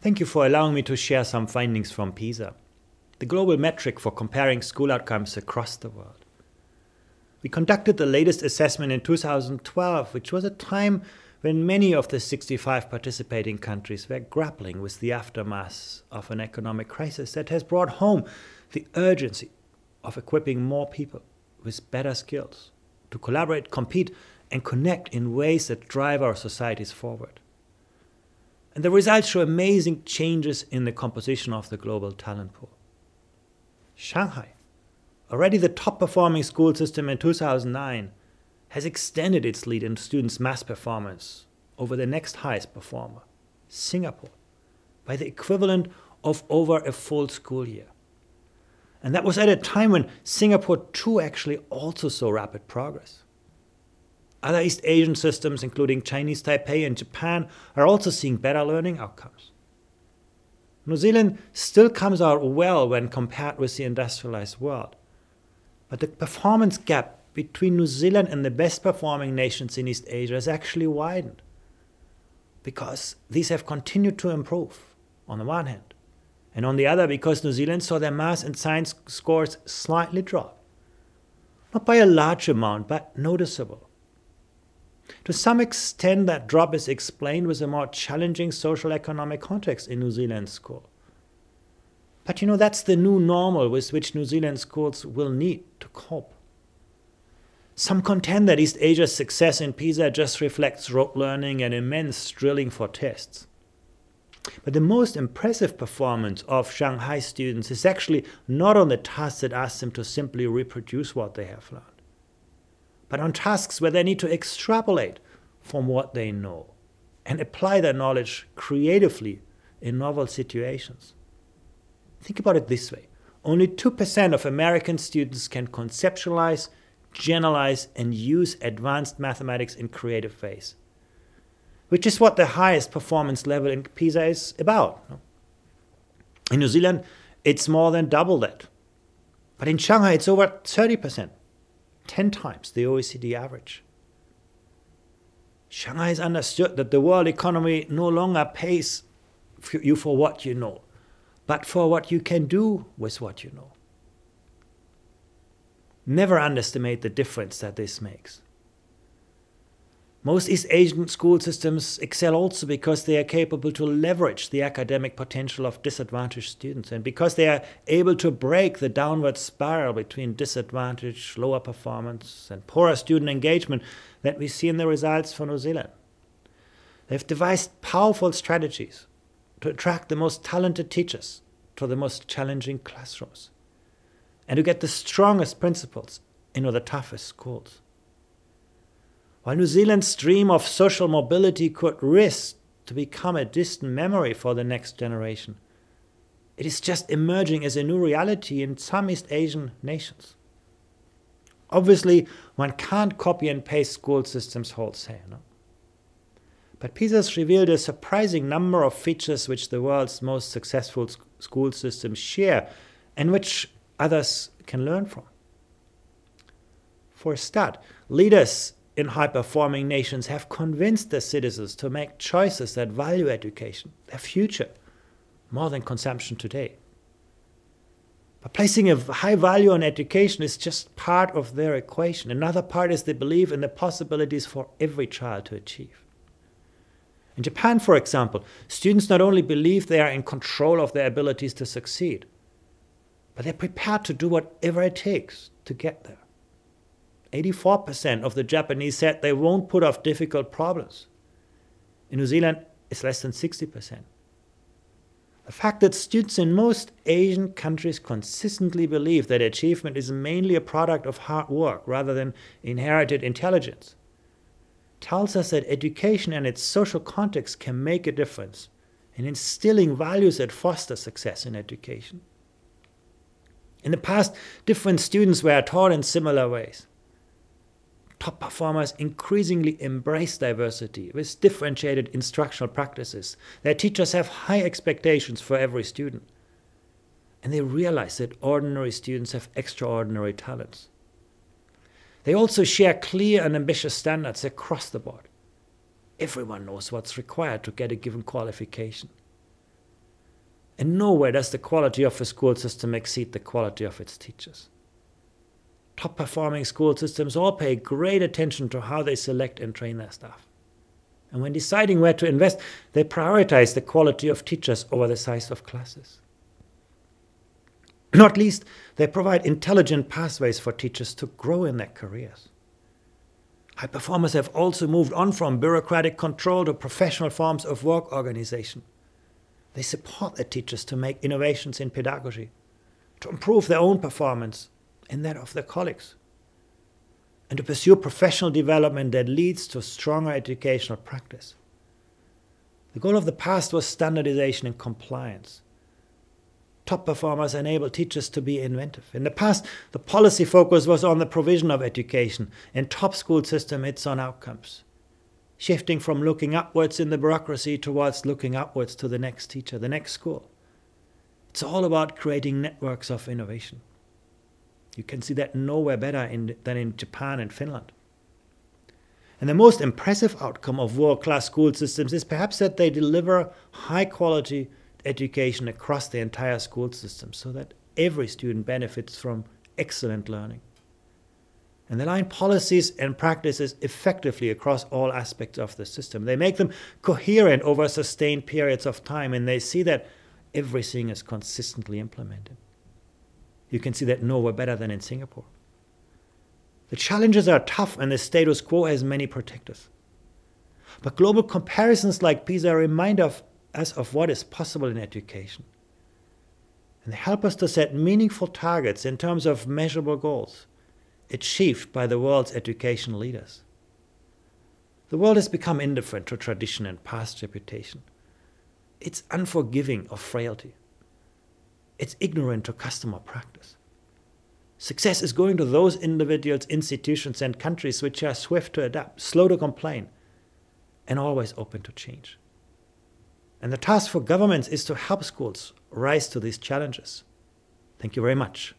Thank you for allowing me to share some findings from PISA, the global metric for comparing school outcomes across the world. We conducted the latest assessment in 2012, which was a time when many of the 65 participating countries were grappling with the aftermath of an economic crisis that has brought home the urgency of equipping more people with better skills to collaborate, compete, and connect in ways that drive our societies forward. And the results show amazing changes in the composition of the global talent pool. Shanghai, already the top-performing school system in 2009, has extended its lead in students' mass performance over the next highest performer, Singapore, by the equivalent of over a full school year. And that was at a time when Singapore too actually also saw rapid progress. Other East Asian systems, including Chinese Taipei and Japan, are also seeing better learning outcomes. New Zealand still comes out well when compared with the industrialized world. But the performance gap between New Zealand and the best performing nations in East Asia has actually widened, because these have continued to improve on the one hand, and on the other because New Zealand saw their maths and science scores slightly drop. Not by a large amount, but noticeable. To some extent, that drop is explained with a more challenging social economic context in New Zealand school. But that's the new normal with which New Zealand schools will need to cope. Some contend that East Asia's success in PISA just reflects rote learning and immense drilling for tests. But the most impressive performance of Shanghai students is actually not on the tasks that ask them to simply reproduce what they have learned, but on tasks where they need to extrapolate from what they know and apply their knowledge creatively in novel situations. Think about it this way. Only 2% of American students can conceptualize, generalize, and use advanced mathematics in creative ways, which is what the highest performance level in PISA is about. In New Zealand, it's more than double that. But in Shanghai, it's over 30%, 10 times the OECD average. Shanghai has understood that the world economy no longer pays you for what you know, but for what you can do with what you know. Never underestimate the difference that this makes. Most East Asian school systems excel also because they are capable to leverage the academic potential of disadvantaged students, and because they are able to break the downward spiral between disadvantaged, lower performance, and poorer student engagement that we see in the results for New Zealand. They've devised powerful strategies to attract the most talented teachers to the most challenging classrooms, and to get the strongest principals into the toughest schools. While New Zealand's dream of social mobility could risk to become a distant memory for the next generation, it is just emerging as a new reality in some East Asian nations. Obviously, one can't copy and paste school systems wholesale. No? But PISA has revealed a surprising number of features which the world's most successful school systems share and which others can learn from. For a start, leaders in high-performing nations have convinced their citizens to make choices that value education, their future, more than consumption today. But placing a high value on education is just part of their equation. Another part is the belief in the possibilities for every child to achieve. In Japan, for example, students not only believe they are in control of their abilities to succeed, but they're prepared to do whatever it takes to get there. 84% of the Japanese said they won't put off difficult problems. In New Zealand, it's less than 60%. The fact that students in most Asian countries consistently believe that achievement is mainly a product of hard work rather than inherited intelligence tells us that education and its social context can make a difference in instilling values that foster success in education. In the past, different students were taught in similar ways. Top performers increasingly embrace diversity with differentiated instructional practices. Their teachers have high expectations for every student. And they realize that ordinary students have extraordinary talents. They also share clear and ambitious standards across the board. Everyone knows what's required to get a given qualification. And nowhere does the quality of a school system exceed the quality of its teachers. Top-performing school systems all pay great attention to how they select and train their staff. And when deciding where to invest, they prioritize the quality of teachers over the size of classes. Not least, they provide intelligent pathways for teachers to grow in their careers. High performers have also moved on from bureaucratic control to professional forms of work organization. They support their teachers to make innovations in pedagogy, to improve their own performance and that of their colleagues, and to pursue professional development that leads to stronger educational practice. The goal of the past was standardization and compliance. Top performers enable teachers to be inventive. In the past, the policy focus was on the provision of education. In top school system, it's on outcomes. Shifting from looking upwards in the bureaucracy towards looking upwards to the next teacher, the next school. It's all about creating networks of innovation. You can see that nowhere better than in Japan and Finland. And the most impressive outcome of world-class school systems is perhaps that they deliver high-quality education across the entire school system so that every student benefits from excellent learning. And they align policies and practices effectively across all aspects of the system. They make them coherent over sustained periods of time, and they see that everything is consistently implemented. You can see that nowhere better than in Singapore. The challenges are tough and the status quo has many protectors. But global comparisons like PISA remind us of what is possible in education. And they help us to set meaningful targets in terms of measurable goals, achieved by the world's education leaders. The world has become indifferent to tradition and past reputation. It's unforgiving of frailty. It's ignorant to custom or practice. Success is going to those individuals, institutions, and countries which are swift to adapt, slow to complain, and always open to change. And the task for governments is to help schools rise to these challenges. Thank you very much.